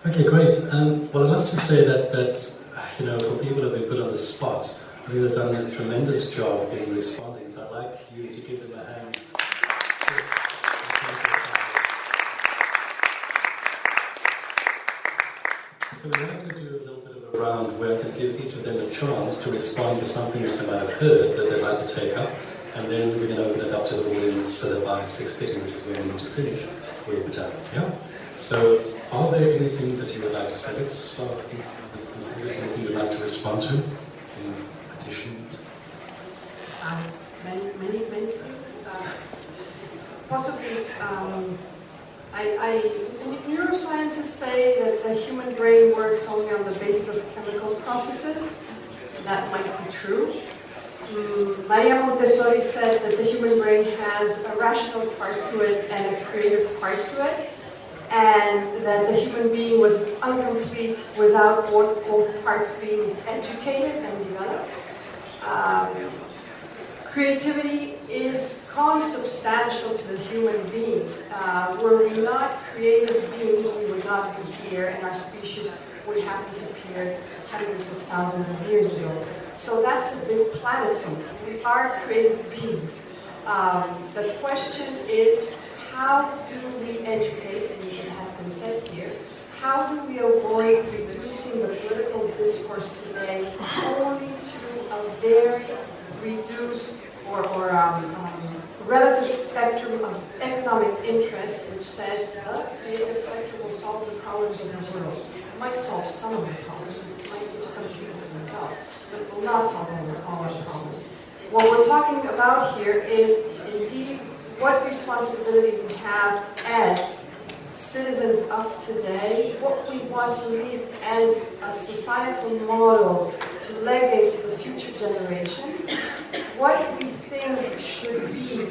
Okay, great. Well, I must just say that you know, for people who have been put on the spot, I think they've done a tremendous job in responding. So I'd like you to give them a hand. So we're now going to do a little bit of a round where I can give each of them a chance to respond to something that they might have heard that they'd like to take up, and then we're going to open it up to the audience by 6:30, which is when we need to finish. We'll be done. Yeah. So, are there any things that you would like to say? Let's start with anything you'd like to respond to. Any additions? Many things. Possibly. Neuroscientists say that the human brain works only on the basis of chemical processes. That might be true. Maria Montessori said that the human brain has a rational part to it and a creative part to it, and that the human being was incomplete without both parts being educated and developed. Creativity is consubstantial to the human being. Were we not creative beings, we would not be here, and our species would have disappeared hundreds of thousands of years ago. So that's a big platitude. We are creative beings. The question is, how do we educate, and it has been said here, how do we avoid reducing the political discourse today only to a very reduced or relative spectrum of economic interest, which says the creative sector will solve the problems of the world. It might solve some of the problems, it might give some people some jobs, but it will not solve all our problems. What we're talking about here is indeed what responsibility we have as citizens of today, what we want to leave as a societal model to legate to the future generations, what we think should be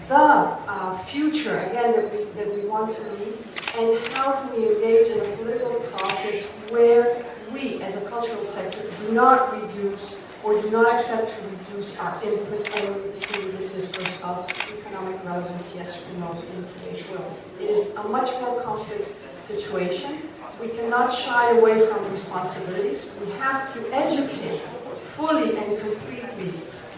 the future, again, that we want to lead, and how do we engage in a political process where we, as a cultural sector, do not reduce or do not accept to reduce our input only to this discourse of economic relevance, yes or no, in today's world. It is a much more complex situation. We cannot shy away from responsibilities. We have to educate fully and completely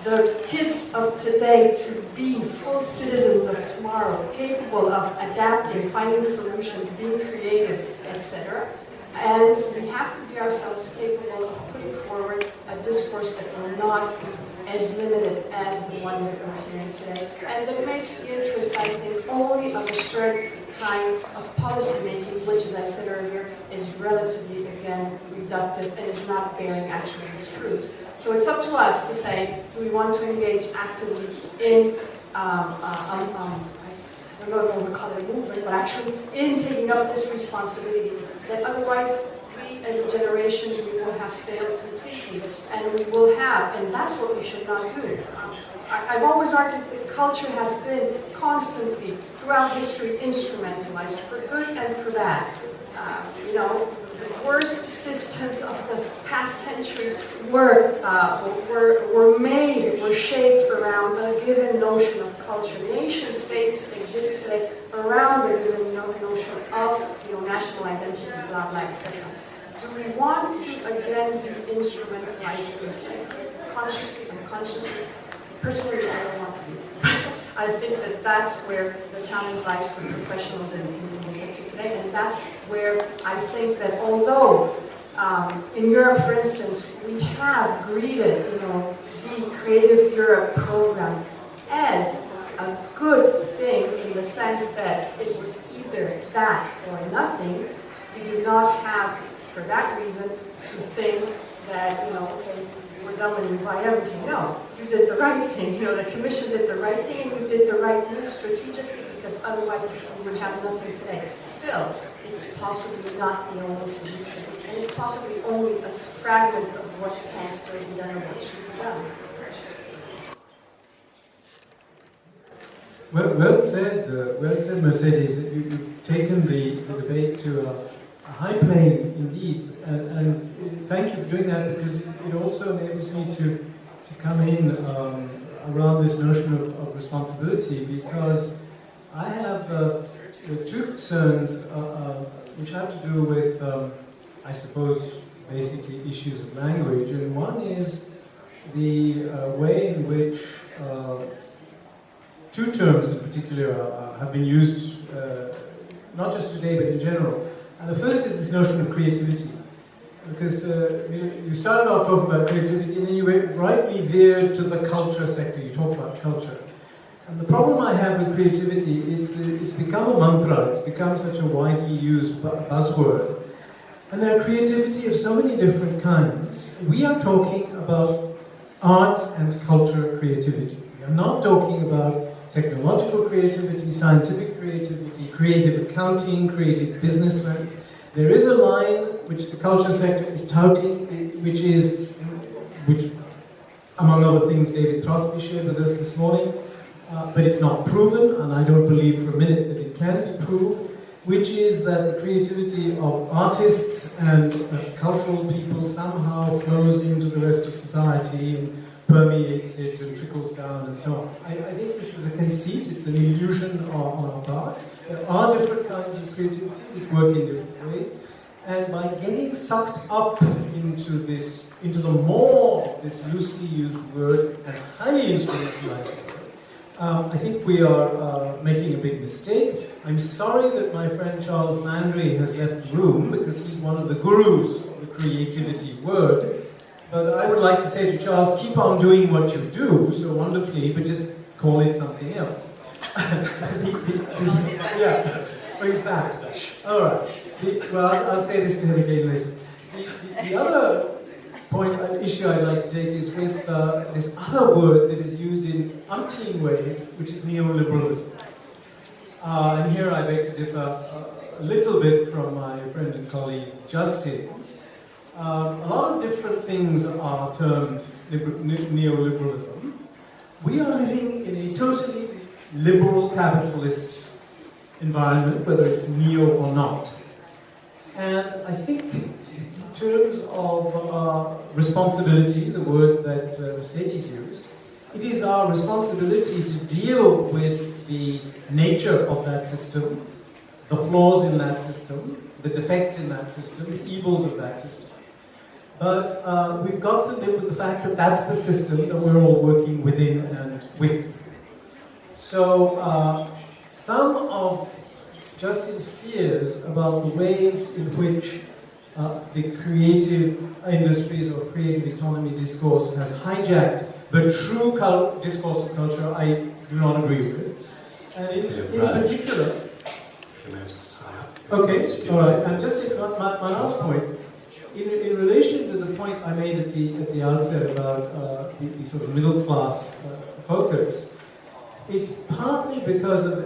the kids of today to be full citizens of tomorrow, capable of adapting, finding solutions, being creative, etc. And we have to be ourselves capable of putting forward a discourse that will not be as limited as the one that we're hearing today, and that makes the interest, I think, only of a certain kind of policy making, which, as I said earlier, is relatively, again, reductive and is not bearing actually its fruits. So it's up to us to say, do we want to engage actively in, I don't know if I would call it a movement, but actually in taking up this responsibility, that otherwise we as a generation, we will have failed completely, and we will have, and that's what we should not do. I've always argued that culture has been constantly, throughout history, instrumentalized for good and for bad. You know, the worst systems of the past centuries were shaped around a given notion of culture. Nation states exist today around a given notion of, you know, national identity, blah blah, etc. Do we want to again be instrumentalized in this way, consciously, unconsciously? Personally, I don't want to be. I think that that's where the challenge lies for professionals in the sector today, and that's where I think that although in Europe, for instance, we have greeted, you know, the Creative Europe program as a good thing in the sense that it was either that or nothing. We do not have, for that reason, to think that, you know, okay, we're done when we buy everything. No, you did the right thing. You know, the Commission did the right thing, and you did the right move strategically, because otherwise we would have nothing today. Still, it's possibly not the only solution, and it's possibly only a fragment of what can still be done or what should be done. Well said, Mercedes. You've taken the debate to a high plane indeed, and thank you for doing that, because it also enables me to come in around this notion of responsibility, because I have two concerns which have to do with, I suppose, basically issues of language. And one is the way in which two terms in particular have been used, not just today but in general. And the first is this notion of creativity. Because you started off talking about creativity and then you rightly veered to the culture sector. You talked about culture. And the problem I have with creativity is that it's become a mantra, it's become such a widely used buzzword. And there are creativity of so many different kinds. We are talking about arts and culture creativity. We are not talking about technological creativity, scientific creativity, creative accounting, creative business. There is a line which the culture sector is touting, which among other things David Throsby shared with us this morning, but it's not proven, and I don't believe for a minute that it can be proved, which is that the creativity of artists and cultural people somehow flows into the rest of society and permeates it and trickles down and so on. I think this is a conceit, it's an illusion on our part. There are different kinds of creativity which work in different ways, and by getting sucked up into this loosely used word and highly instrumentalized word, I think we are making a big mistake. I'm sorry that my friend Charles Landry has left the room because he's one of the gurus of the creativity word. But I would like to say to Charles, keep on doing what you do so wonderfully, but just call it something else. Yeah, oh, he's back. All right. Well, I'll say this to him again later. The other issue I'd like to take is with this other word that is used in umpteen ways, which is neoliberalism. And here I beg to differ a little bit from my friend and colleague Justin. A lot of different things are termed neoliberalism. We are living in a totally liberal capitalist environment, whether it's neo or not. And I think in terms of responsibility, the word that Mercedes used, it is our responsibility to deal with the nature of that system, the flaws in that system, the defects in that system, the evils of that system. But we've got to live with the fact that that's the system that we're all working within and with. So some of Justin's fears about the ways in which the creative industries or creative economy discourse has hijacked the true discourse of culture, I do not agree with. And in particular... Okay, all right, and just my last point, in relation to the point I made at the outset about the sort of middle class focus, it's partly because of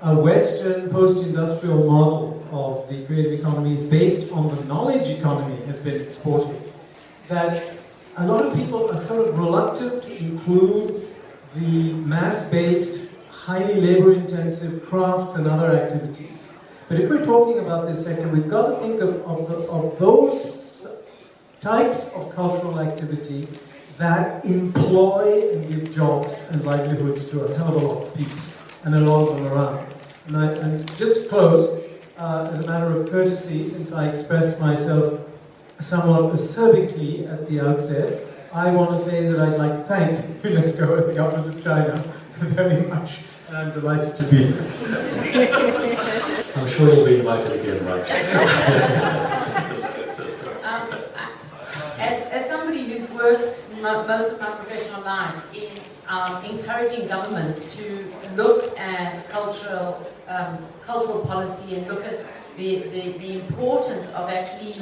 a Western post-industrial model of the creative economy is based on the knowledge economy has been exported, that a lot of people are sort of reluctant to include the mass-based, highly labor-intensive crafts and other activities. But if we're talking about this sector, we've got to think of those types of cultural activity that employ and give jobs and livelihoods to a hell of a lot of people, and a lot of them around. And just to close, as a matter of courtesy, since I expressed myself somewhat acerbically at the outset, I want to say that I'd like to thank UNESCO and the government of China very much, and I'm delighted to be here. I'm sure you'll be invited again, right? As somebody who's worked most of my professional life in encouraging governments to look at cultural policy and look at the importance of actually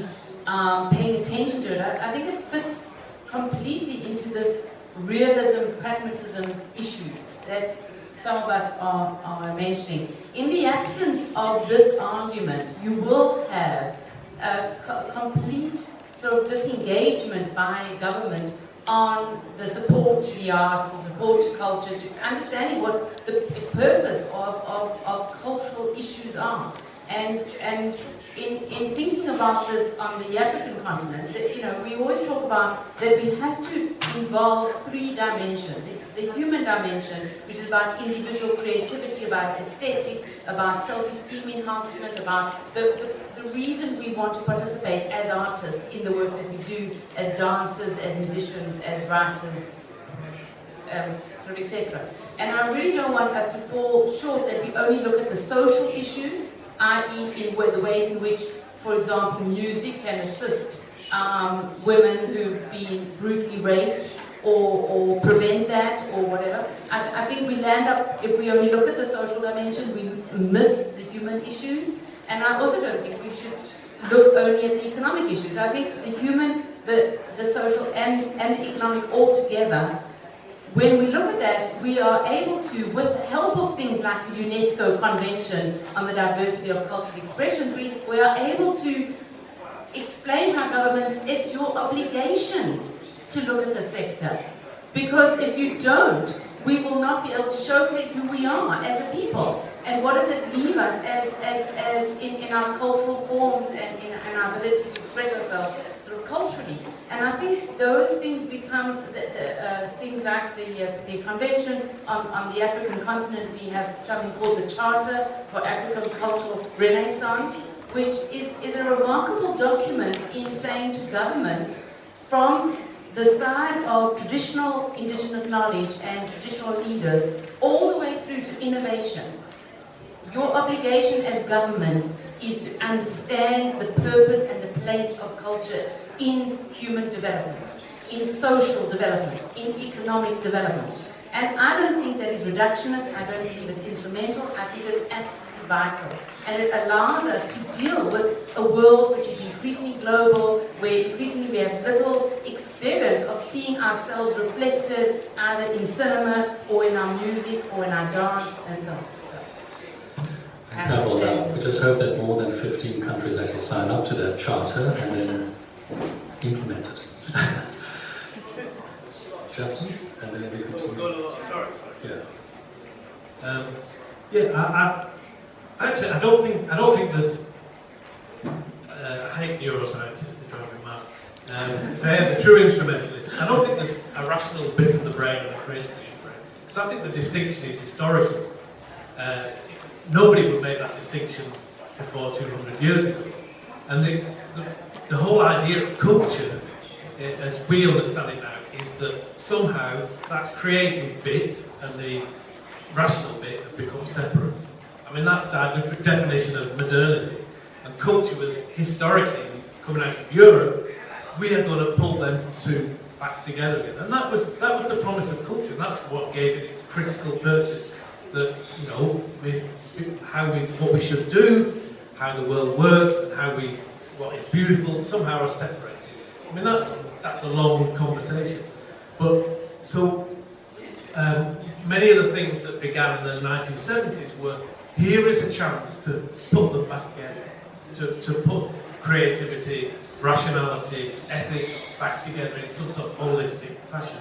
paying attention to it, I think it fits completely into this realism, pragmatism issue that some of us are mentioning. In the absence of this argument, you will have a complete sort of disengagement by government on the support to the arts, the support to culture, to understanding what the purpose of cultural issues are. And in thinking about this on the African continent, that, you know, we always talk about that we have to involve three dimensions. The human dimension, which is about individual creativity, about aesthetic, about self-esteem enhancement, about the reason we want to participate as artists in the work that we do, as dancers, as musicians, as writers, sort of etc. And I really don't want us to fall short that we only look at the social issues, i.e. in the ways in which, for example, music can assist women who've been brutally raped, or prevent that, or whatever. I think we land up, if we only look at the social dimension, we miss the human issues. And I also don't think we should look only at the economic issues. I think the human, the social, and the economic all together, when we look at that, we are able to, with the help of things like the UNESCO Convention on the Diversity of Cultural Expressions, we are able to explain to our governments it's your obligation to look at the sector. Because if you don't, we will not be able to showcase who we are as a people. And what does it leave us as in our cultural forms and in our ability to express ourselves sort of culturally. And I think those things become things like the convention on the African continent. We have something called the Charter for African Cultural Renaissance, which is a remarkable document in saying to governments, from the side of traditional indigenous knowledge and traditional leaders, all the way through to innovation, your obligation as government is to understand the purpose and the place of culture in human development, in social development, in economic development. And I don't think that is reductionist, I don't believe it's instrumental, I think it's absolutely vital. And it allows us to deal with a world which is increasingly global, where increasingly we have little experience of seeing ourselves reflected either in cinema or in our music or in our dance and so on. Thanks, Avril. We just hope that more than 15 countries actually sign up to that charter and then implement it. Justin, and then we continue. Sorry. Yeah. Actually, I don't think there's. I hate neuroscientists, they drive me mad. They're the true instrumentalists. I don't think there's a rational bit of the brain and a creative brain. Because I think the distinction is historical. Nobody would make that distinction before 200 years ago. And the whole idea of culture, as we understand it now, is that somehow that creative bit and the rational bit have become separate. I mean, that's our definition of modernity. And culture was historically coming out of Europe. We are going to pull them back together again. And that was the promise of culture. And that's what gave it its critical purpose. That, you know, what we should do, how the world works, and what is beautiful, somehow are separated. I mean, that's a long conversation. But so many of the things that began in the 1970s were, here is a chance to put them back together, to put creativity, rationality, ethics back together in some sort of holistic fashion.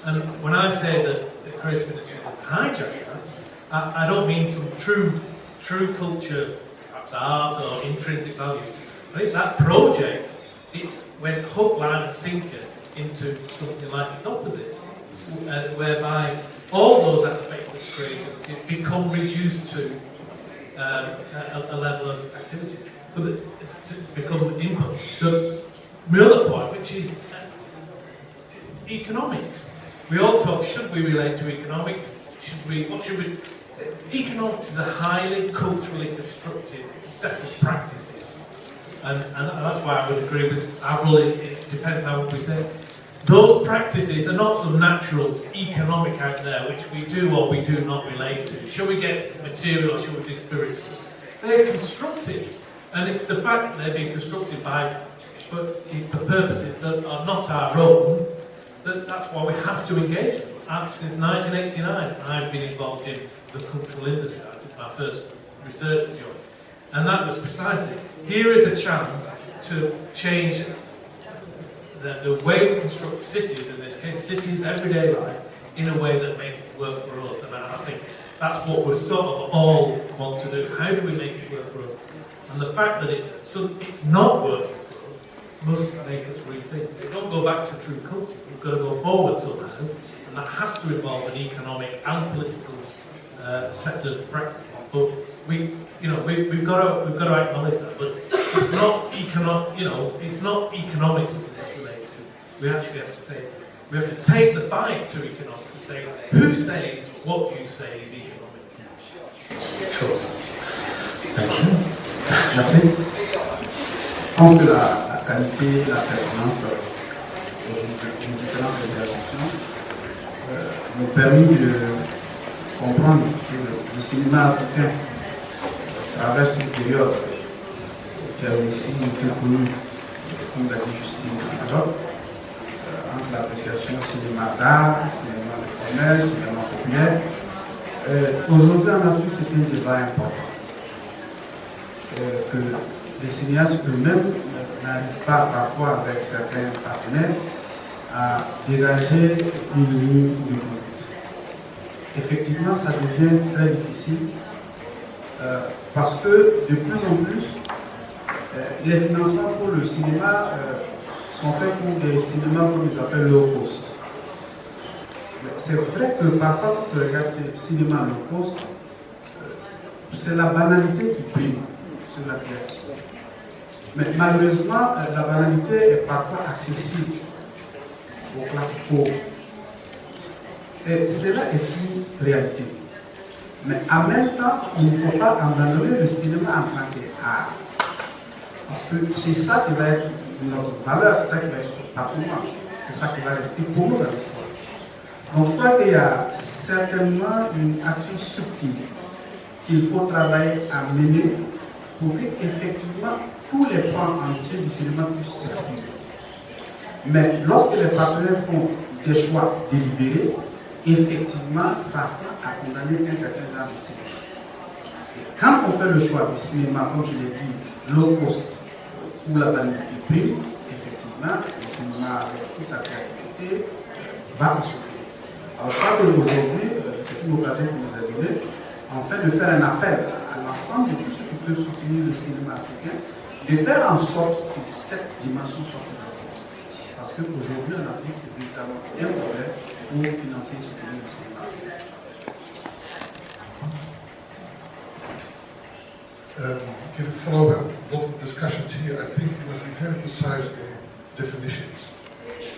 And when I say that the creative industry has hijacked that, I don't mean some true culture, perhaps art or intrinsic value. I think that project, went hook, line and sinker into something like its opposite, whereby all those aspects of creativity become reduced to a level of activity, but to become input. My other point, which is economics. We all talk, should we relate to economics? Economics is a highly culturally constructed set of practices. And that's why I would agree with Avril, it depends how we say it. Those practices are not some natural economic out there which we do or we do not relate to. Shall we get material or shall we be spiritual? They're constructed. And it's the fact that they're being constructed for purposes that are not our own, that's why we have to engage them. Since 1989, I've been involved in the cultural industry. I did my first research job. And that was precisely, here is a chance to change the way we construct cities, in this case, cities, everyday life, in a way that makes it work for us. And I think that's what we sort of all want to do. How do we make it work for us? And the fact that it's not working for us must make us rethink. We don't go back to true culture. We've got to go forward somehow, and that has to involve an economic and political set of practices. But we've got to acknowledge that. But it's not it's not economics that it's related to. We actually have to say, we have to take the fight to economics and say, who says what you say is economic? Sure. Thank you. Merci. Je pense que la qualité, la pertinence des différentes interventions m'ont permis de comprendre que le cinéma africain, à travers cette période qui a réussi, qui est connue, comme l'a dit Justine en Europe, entre l'appréciation cinéma d'art, cinéma de commerce, cinéma populaire. Aujourd'hui en Afrique, c'est un débat important. Que les cinéastes eux-mêmes n'arrivent pas parfois avec certains partenaires à dégager une ligne de conduite. Effectivement, ça devient très difficile parce que de plus en plus, les financements pour le cinéma sont faits pour des cinémas comme ils appellent low cost. C'est vrai que parfois, quand tu regardes ces cinémas low cost, c'est la banalité qui prime sur la création. Mais malheureusement, la banalité est parfois accessible aux classes pauvres. Et cela est une réalité. Mais en même temps, il ne faut pas abandonner le cinéma en tant qu'art. Parce que c'est ça qui va être notre valeur, c'est ça qui va être notre patrimoine. C'est ça qui va rester pour nous dans l'histoire. Donc je crois qu'il y a certainement une action subtile qu'il faut travailler à mener pour qu'effectivement tous les pans entiers du cinéma puissent s'exprimer. Mais lorsque les partenaires font des choix délibérés, effectivement, ça tend à condamner un certain genre de cinéma. Et quand on fait le choix du cinéma, comme je l'ai dit, low cost, où la banalité prime, effectivement, le cinéma avec toute sa créativité va en souffrir. Alors je crois qu'aujourd'hui, c'est une occasion qui nous est donnée, en fait, de faire un appel à l'ensemble de tous ceux qui peuvent soutenir le cinéma africain, de faire en sorte que cette dimension soit plus importante. Parce qu'aujourd'hui, en Afrique, c'est véritablement un problème pour financer et soutenir le cinéma africain. Given follow up, a lot of discussions here, I think we must be very precise in definitions.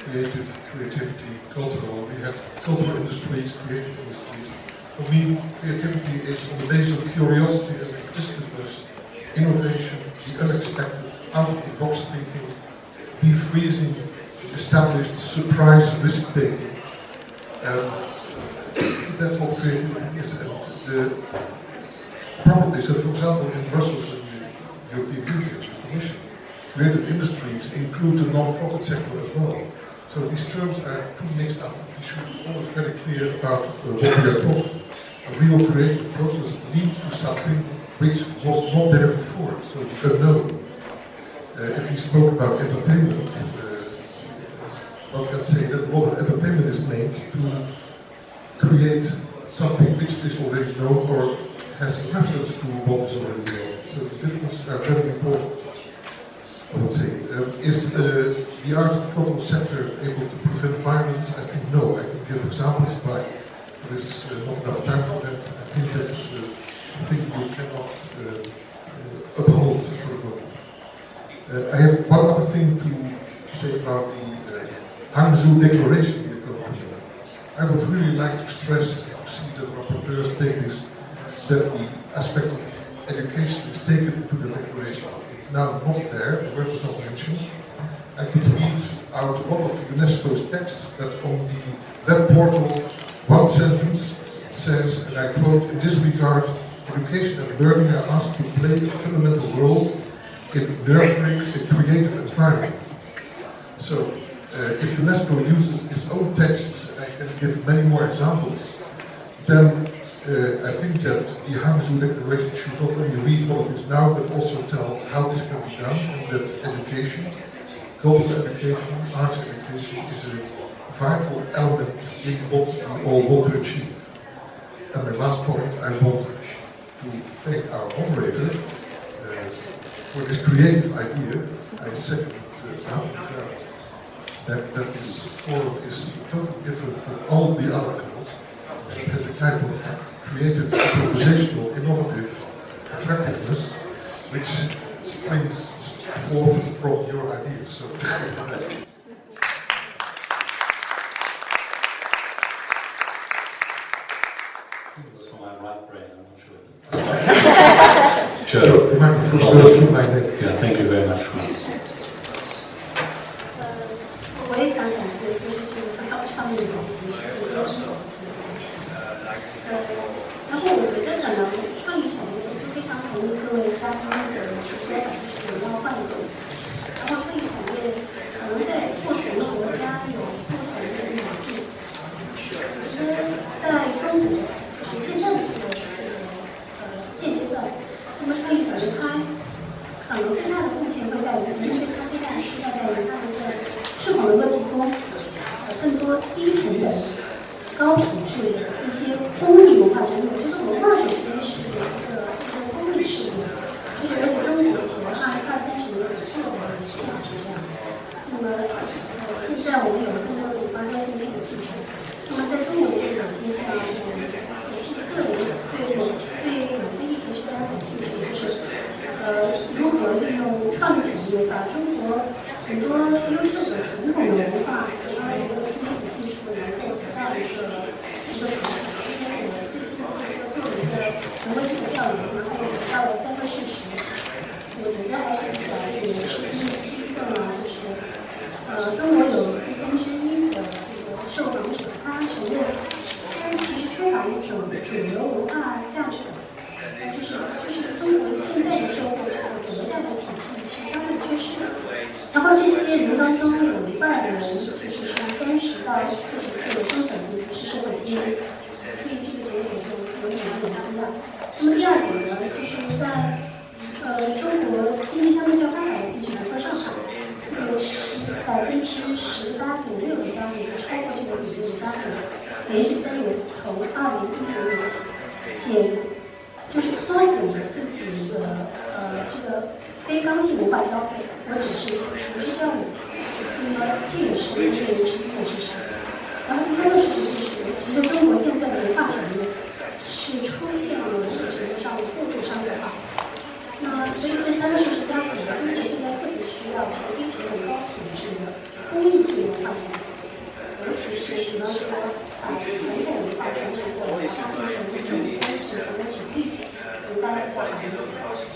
Creativity, cultural, we have cultural industries, creative industries. For me, creativity is on the basis of curiosity and inquisitiveness, innovation, the unexpected, out-of-the-box thinking, defreezing established, surprise, risk-taking. That's what creativity is. And probably, so for example, in Brussels and the European Union, the Commission, creative industries include the non-profit sector as well. So these terms are too mixed up. We should be always very clear about what we are talking. A real creative process leads to something which was not there before, so the unknown. If we spoke about entertainment, one can say that a lot of entertainment is made to create something which is already known or has reference to what is already known. So the differences are very important, I would say. Is the arts and cultural sector able to prevent violence? I think no. I can give examples, but there is not enough time for that. I think that's a thing you cannot uphold for the moment. I have one other thing to say about the Hangzhou Declaration. I would really like to stress, to see that rapporteurs take this, that the aspect of education is taken into the declaration. It's now not there, the word was not mentioned. I could read out one of UNESCO's texts that on the web portal, one sentence says, and I quote, "In this regard, education and learning are asked to play a fundamental role in nurturing a creative environment." So, if UNESCO uses its own texts, and I can give many more examples, then I think that the Hangzhou Declaration should not only read what it is now, but also tell how this can be done, and that education, cultural education, arts education is a vital element in what we all want to achieve. And my last point, I want to thank our moderator, for this creative idea, I second that this forum is totally different from all the other panels. It has a kind of creative, improvisational, innovative attractiveness, which springs forth from your ideas. So thank you very much. It was for my right brain, I'm not sure. Sure. The microphone goes to my neck. Yeah, thank you very much, Franz. 我也想感谢今天这个非常倡议的东西，我觉得是然后我觉得可能创意产业就非常同意各位嘉宾的说法，就是我们要换一个。然后创意产业可能在不同的国家有不同的语境。其实在中国，就是现在的这个现阶段，那么创意产业它可能最大的贡献会在于，一是它最大的期待在于它能够是否能够提供更多低成本、高品质的一些公益文化产品。就是文化首先是一个公益事业，就是而且中国前20-30年左右的市场是这样的。那么现在我们有了更多的发烧性的技术，那么在中国的这个阶下，我其实个人对某个议题是非常感兴趣，就是如何利用创意产业把中国很多优秀的传统的文化和它结合新媒体技术，能够得到一个成果。因为我最近做了一个人文性的调研，然后得到了3个事实，我觉得还是比较令人吃惊的。第一个呢，就是中国有1/4的这个受访者，他承认他其实缺乏一种主流文化价值感。就是中国现在的社会这个主流价值体系是相对缺失的。然后这些人当中有1半的人就是从30到40岁的中产阶级是社会精英，所以这个结果就有点让人惊讶。那么第二点呢，就是在中国经济相对较发达的地区，比如说上海，有18.6%的家庭是超过这个比例的家庭，连续3年从2016年起就是缩减了自己的这个非刚性文化消费，我只是除去教育，那么这也是令人吃惊的事实。然后第3个事实就是，其实中国现在的文化产业是出现了某种程度上的过度商业化。那么所以这3个事实加起来，中国现在特别需要这个低成本高品质的公益性文化产业，尤其是比方说把传统文化传承过来，它变成一种公式。我举例子，大家比较好理解，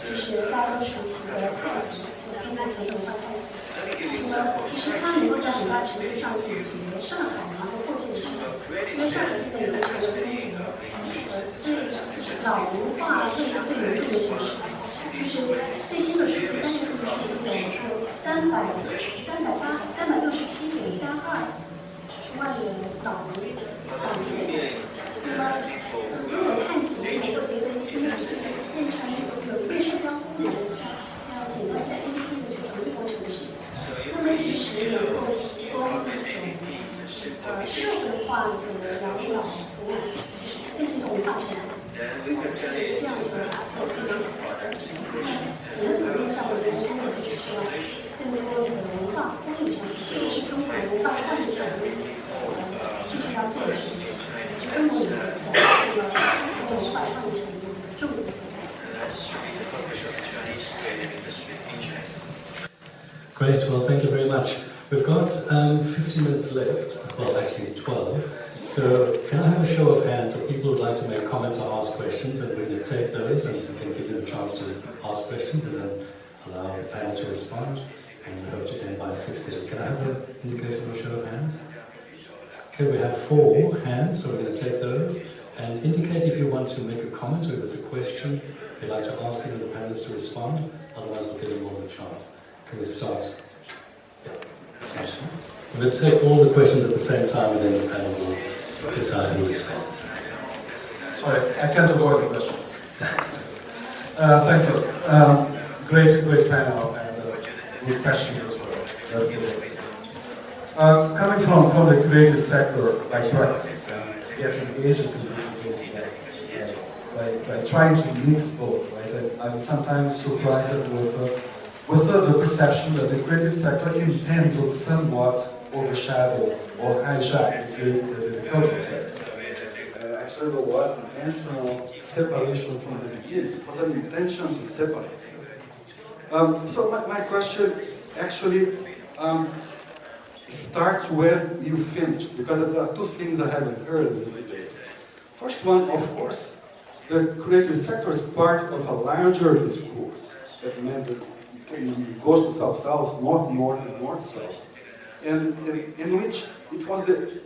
就是大家都熟悉的太极，就中国传统文化太极。那么其实它能够在很大程度上解决上海然后迫切的需求，因为上海现在已经成为中国就是老文化为啥最严重的城市。就是最新的数据，3月份的数据有367.32万的老人。那么如果太极能够结合一些新的技术，变成有一个社交功能，像简单在 APP 的这种应用程序，那么其实能够提供一种社会化的养老服务，就是变成一种文化产品。这样就可以整个层面上，我觉得中国就是需要更多的文化公益产品，这个是中国文化创意产业其实要做的事情。中国也在这个中国文化创意产业的重点所在。Great, well, thank you very much. We've got 50 minutes left, well, actually 12. So, can I have a show of hands of people who would like to make comments or ask questions, and we can take those and we can give them a chance to ask questions and then allow the panel to respond, and we hope to end by 6:30. Can I have an indication of a show of hands? Okay, we have 4 hands, so we're going to take those, and indicate if you want to make a comment or if it's a question you'd like to ask either of the panelists to respond, otherwise we'll give them all a chance. Can we start? Yeah. We're going to take all the questions at the same time and then the panel will decide who responds. Sorry, I can't avoid the question. Thank you. Great panel and good questions as well. Coming from the creative sector by practice and getting Asian people by trying to mix both, right? I'm sometimes surprised with without the perception that the creative sector in turn will somewhat overshadow or hijack the cultural sector. Actually, there was intentional separation from the beginning. It was an intention to separate. So my question actually starts when you finished, because there are two things I haven't heard in this debate. First one, of course, the creative sector is part of a larger discourse that meant that it goes to south-south, north-north, and north-south, and in which it was the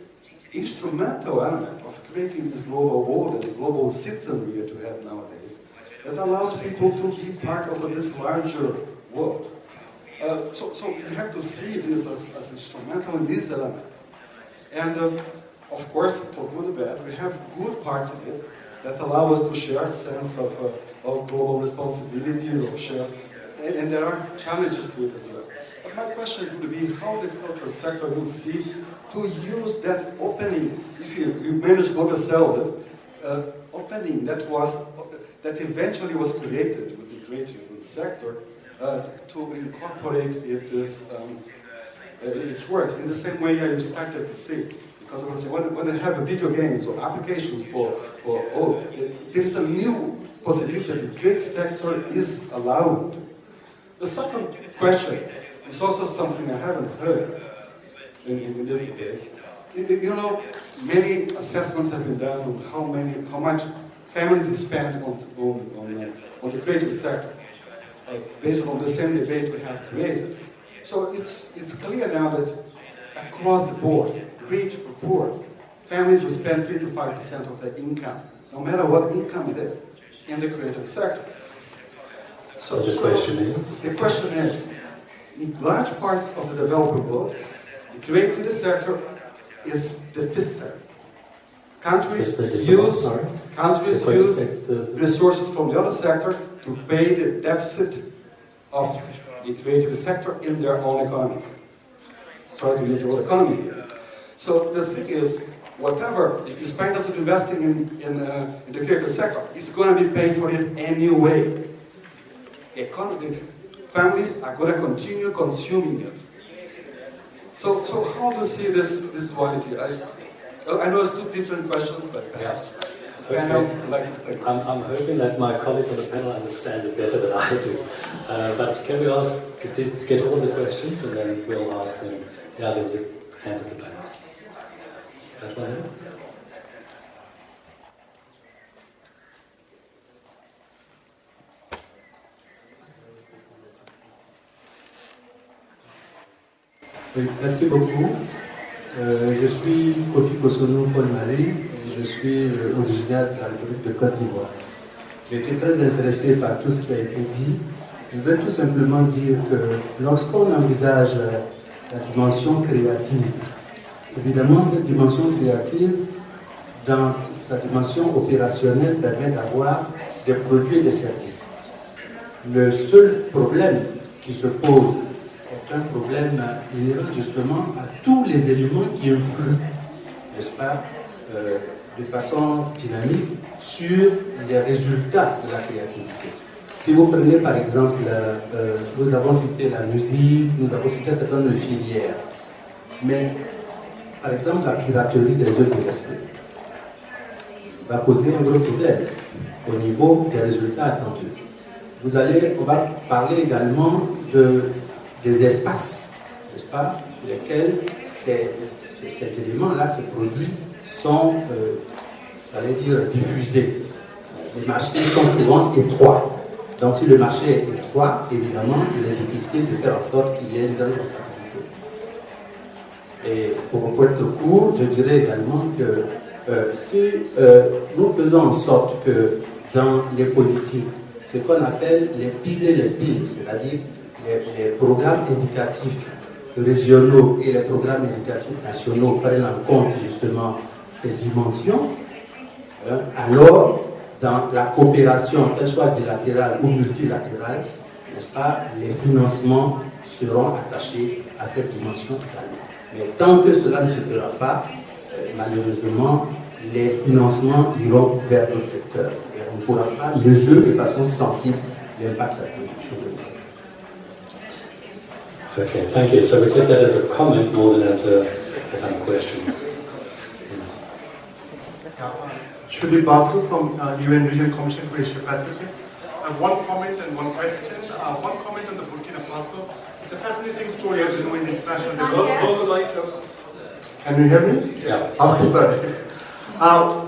instrumental element of creating this global world and the global citizenry that we have nowadays that allows people to be part of this larger world. So you have to see this as instrumental in this element. And of course, for good or bad, we have good parts of it that allow us to share a sense of global responsibilities, of share, and there are challenges to it as well. But my question would be how the cultural sector would see to use that opening, if you manage to oversell it, opening that eventually was created with the creative sector to incorporate its work in the same way I started to see. Because when they have video games or applications there is a new possibility that the creative sector is allowed. The second question is also something I haven't heard in this debate. You know, many assessments have been done on how much families spend on the creative sector, based on the same debate we have created. So it's clear now that across the board, rich or poor, families will spend 3 to 5% of their income, no matter what income it is, in the creative sector. So the question is? The question is, in large parts of the developing world, the creative sector is deficitary. Countries use resources from the other sector to pay the deficit of the creative sector in their own economies. Sorry to use the word economy. So the thing is, whatever, if you spend as investing in the creative sector, it's going to be paid for it anyway. The families are going to continue consuming it. So how do you see this duality? I know it's two different questions, but perhaps the panel would like to think. I'm hoping that my colleagues on the panel understand it better than I do. But can we get all the questions and then we'll ask them. Yeah, there was a hand at the back. That one there? Oui, merci beaucoup. Je suis Kofi Kosono Paul Marie et je suis originaire de la République de Côte d'Ivoire. J'ai été très intéressé par tout ce qui a été dit. Je veux tout simplement dire que lorsqu'on envisage la dimension créative, évidemment cette dimension créative, dans sa dimension opérationnelle, permet d'avoir des produits et des services. Le seul problème qui se pose est un problème inhérent justement à tous les éléments qui influent, n'est-ce pas, de façon dynamique sur les résultats de la créativité. Si vous prenez par exemple, nous avons cité la musique, nous avons cité certaines filières, mais par exemple la piraterie des œuvres de l'esprit va poser un gros problème au niveau des résultats attendus. On va parler également des espaces, n'est-ce pas, dans lesquels ces éléments-là, ces produits sont, j'allais dire, diffusés. Les marchés sont souvent étroits. Donc si le marché est étroit, évidemment, il est difficile de faire en sorte qu'il y ait une grande rentabilité. Et pour un point de court, je dirais également que si nous faisons en sorte que dans les politiques, ce qu'on appelle les piliers, c'est-à-dire les programmes éducatifs régionaux et les programmes éducatifs nationaux prennent en compte justement ces dimensions, alors dans la coopération, qu'elle soit bilatérale ou multilatérale, n'est-ce pas, les financements seront attachés à cette dimension également. Mais tant que cela ne se fera pas, malheureusement, les financements iront vers d'autres secteurs. Et on ne pourra pas mesurer de façon sensible l'impact de la production de Okay, thank you. So we take that as a comment more than as a kind of question. Shudi Basu from UN Regional Commission for Asia Pacific. One comment and one question. One comment on the Burkina Faso. It's a fascinating story, as you know, in the international development. Can you hear me? Yeah. Okay, sorry.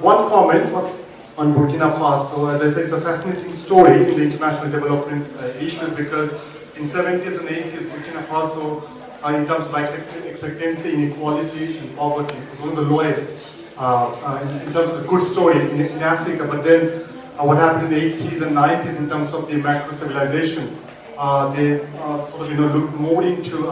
One comment on Burkina Faso. As I said, it's a fascinating story in the international development issues because in 70s and 80s, Burkina Faso, in terms of life expectancy, inequality, and poverty, was one of the lowest in terms of the good story in Africa. But then what happened in the 80s and 90s in terms of the macro stabilization, they sort of looked more into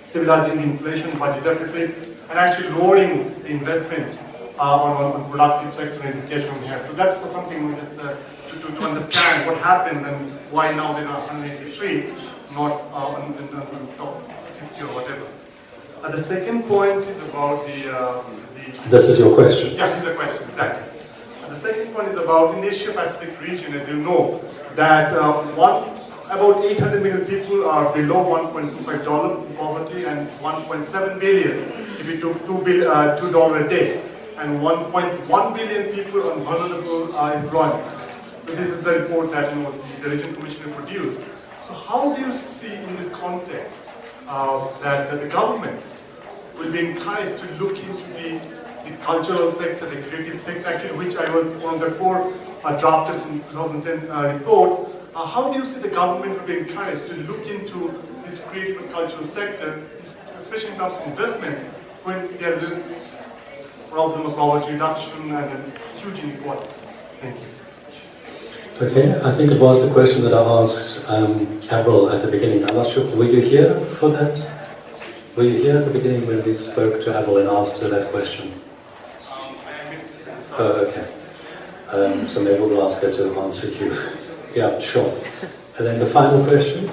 stabilizing the inflation, budget deficit, and actually lowering the investment on productive sector and education we have. So that's something we just to understand what happened and why now they're 183, not on top 50 or whatever. The second point is about the... This is your question? Yeah, this is a question, exactly. The second one is about in the Asia-Pacific region, as you know, that about 800 million people are below $1.25 in poverty and 1.7 billion if you took $2 a day, and 1.1 billion people on vulnerable employment. So this is the report that the Regional Commissioner produced. So how do you see in this context that the governments will be encouraged to look into the cultural sector, the creative sector, actually, which I was one of the core drafters in 2010 report. How do you see the government will be encouraged to look into this creative and cultural sector, especially in terms of investment, when there is a problem of poverty reduction and a huge inequality? Thank you. Okay, I think it was the question that I asked Avril at the beginning. I'm not sure, were you here for that? Were you here at the beginning when we spoke to Avril and asked her that question? Oh, okay. So maybe we'll ask her to answer you. Yeah, sure. And then the final question?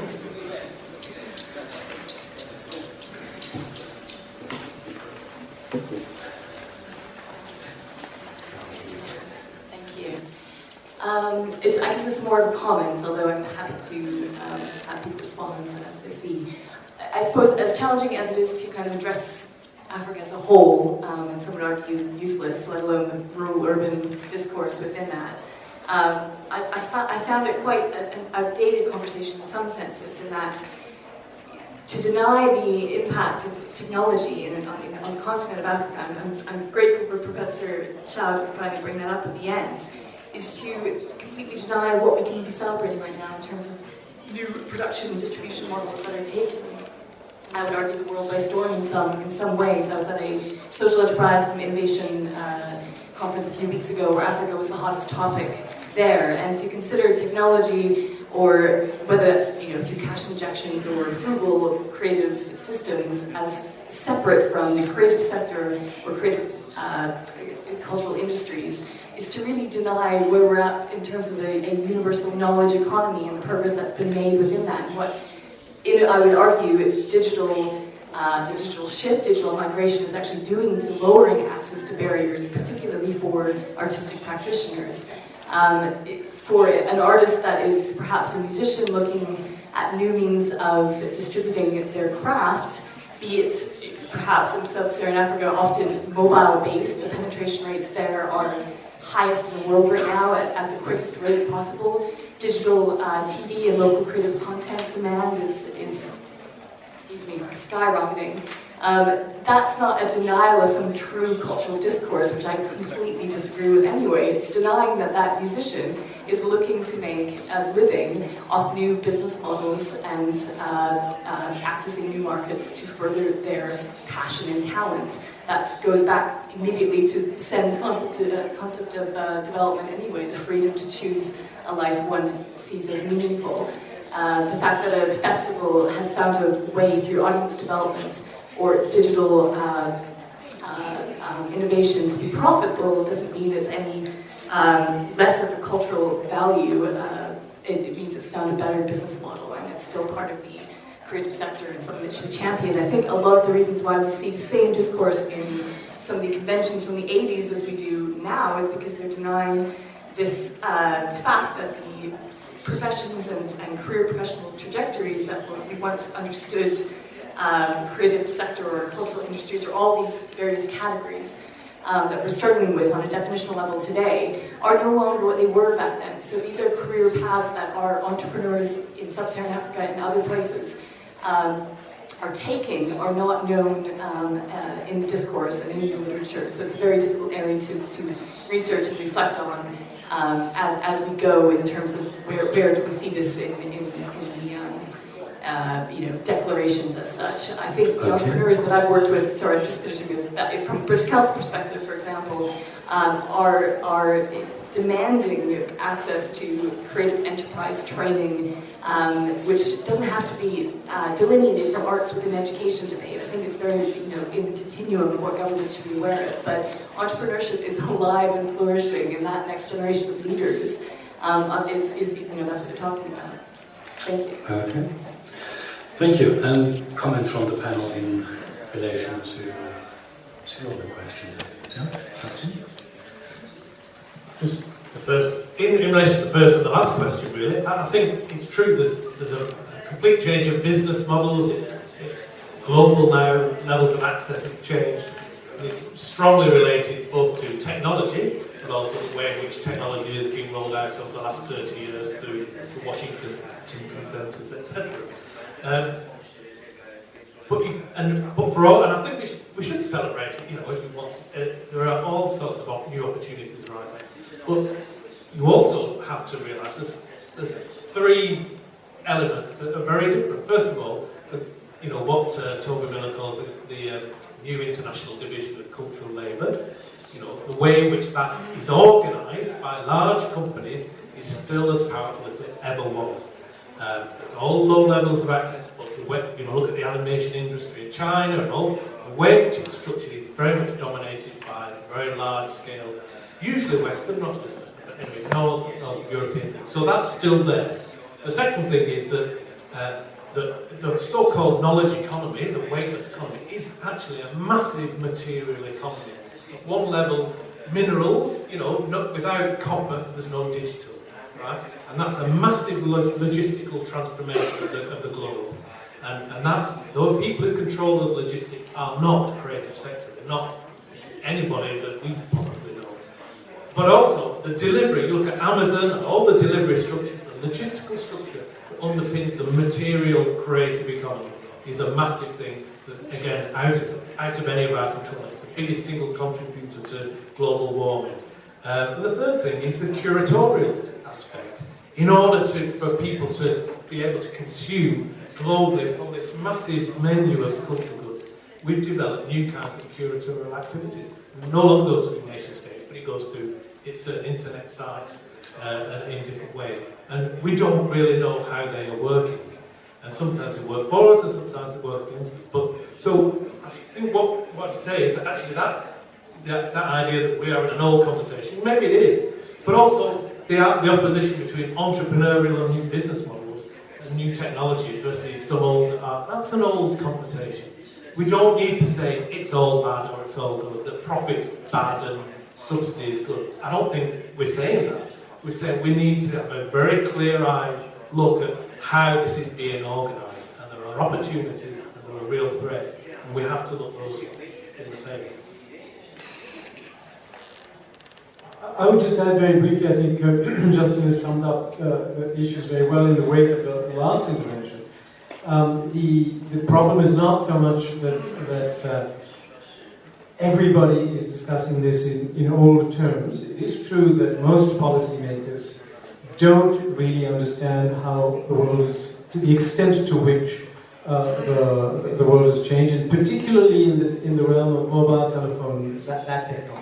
Thank you. I guess it's more of a comment, although I'm happy to have people respond as they see. I suppose as challenging as it is to kind of address Africa as a whole, and some would argue useless, let alone the rural-urban discourse within that, I found it quite an outdated conversation in some senses, in that to deny the impact of technology on the continent of Africa, I'm grateful for Professor Chow to finally bring that up at the end, is to completely deny what we can be celebrating right now in terms of new production and distribution models that are taking, I would argue, the world by storm in some ways. I was at a social enterprise and innovation conference a few weeks ago where Africa was the hottest topic there, and to consider technology, or whether that's through cash injections or frugal creative systems, as separate from the creative sector or creative cultural industries, is to really deny where we're at in terms of a universal knowledge economy and the progress that's been made within that, and what I would argue the digital shift, digital migration is actually doing to lowering access to barriers, particularly for artistic practitioners. For an artist that is perhaps a musician looking at new means of distributing their craft, be it perhaps in sub-Saharan Africa, often mobile-based, the penetration rates there are highest in the world right now at the quickest rate possible. Digital TV and local creative content demand is skyrocketing. That's not a denial of some true cultural discourse, which I completely disagree with anyway. It's denying that musician is looking to make a living off new business models and accessing new markets to further their passion and talent. That goes back immediately to Sen's concept of development anyway, the freedom to choose a life one sees as meaningful. The fact that a festival has found a way through audience development or digital innovation to be profitable doesn't mean it's any less of a cultural value. It means it's found a better business model, and it's still part of the creative sector and something that should be championed. I think a lot of the reasons why we see the same discourse in some of the conventions from the 80s as we do now is because they're denying this fact that professions and career professional trajectories that we once understood creative sector or cultural industries or all these various categories that we're struggling with on a definitional level today are no longer what they were back then. So these are career paths that our entrepreneurs in sub-Saharan Africa and other places are taking are not known in the discourse and in the literature. So it's a very difficult area to research and reflect on as we go in terms of where do we see this in the declarations as such. I think the entrepreneurs that I've worked with, sorry, I'm just finishing this, from British Council perspective, for example, are demanding access to creative enterprise training, which doesn't have to be delineated from arts within education debate. I think it's very, in the continuum of what governments should be aware of. But entrepreneurship is alive and flourishing, and that next generation of leaders is that's what they're talking about. Thank you. Okay. Thank you. And comments from the panel in relation to all the questions. Yeah? Just the first, in relation to the first and the last question, really, I think it's true. There's a complete change of business models. It's global now. Levels of access have changed. And it's strongly related both to technology, but also the way in which technology has been rolled out over the last 30 years through the Washington TV centres, etc. But for all, and I think we should celebrate it. If we want. There are all sorts of new opportunities arising. But you also have to realise there's three elements that are very different. First of all, what Toby Miller calls the new international division of cultural labour. The way in which that is organised by large companies is still as powerful as it ever was. There's all low levels of access, but look at the animation industry in China and all, the way which it's structured is very much dominated by very large scale, usually Western, not just Western, but anyway, North European things. So that's still there. The second thing is that the so-called knowledge economy, the weightless economy, is actually a massive material economy. At one level, minerals, without copper, there's no digital, right? And that's a massive logistical transformation of the globe. And those people who control those logistics are not the creative sector. They're not anybody that we possibly know. But also, the delivery, you look at Amazon and all the delivery structures, the logistical structure that underpins the material creative economy is a massive thing that's, again, out of any of our control. It's the biggest single contributor to global warming. And the third thing is the curatorial aspect. In order for people to be able to consume globally from this massive menu of cultural goods, we've developed new kinds of curatorial activities. It no longer goes through nation states, but it goes through its internet sites in different ways. And we don't really know how they are working. And sometimes they work for us, and sometimes they work against us. But so I think what you say is that actually that idea that we are in an old conversation, maybe it is, but also the opposition between entrepreneurial and new business models and new technology versus some old art, that's an old conversation. We don't need to say it's all bad or it's all good, that profit's bad and subsidy is good. I don't think we're saying that. We're saying we need to have a very clear-eyed look at how this is being organised, and there are opportunities and there are real threats, and we have to look those in the face. I would just add very briefly, I think Justin has summed up the issues very well in the wake of the last intervention. The problem is not so much that everybody is discussing this in old terms. It is true that most policymakers don't really understand how the world is, to the extent to which the world has changed, and particularly in the realm of mobile telephone, that technology.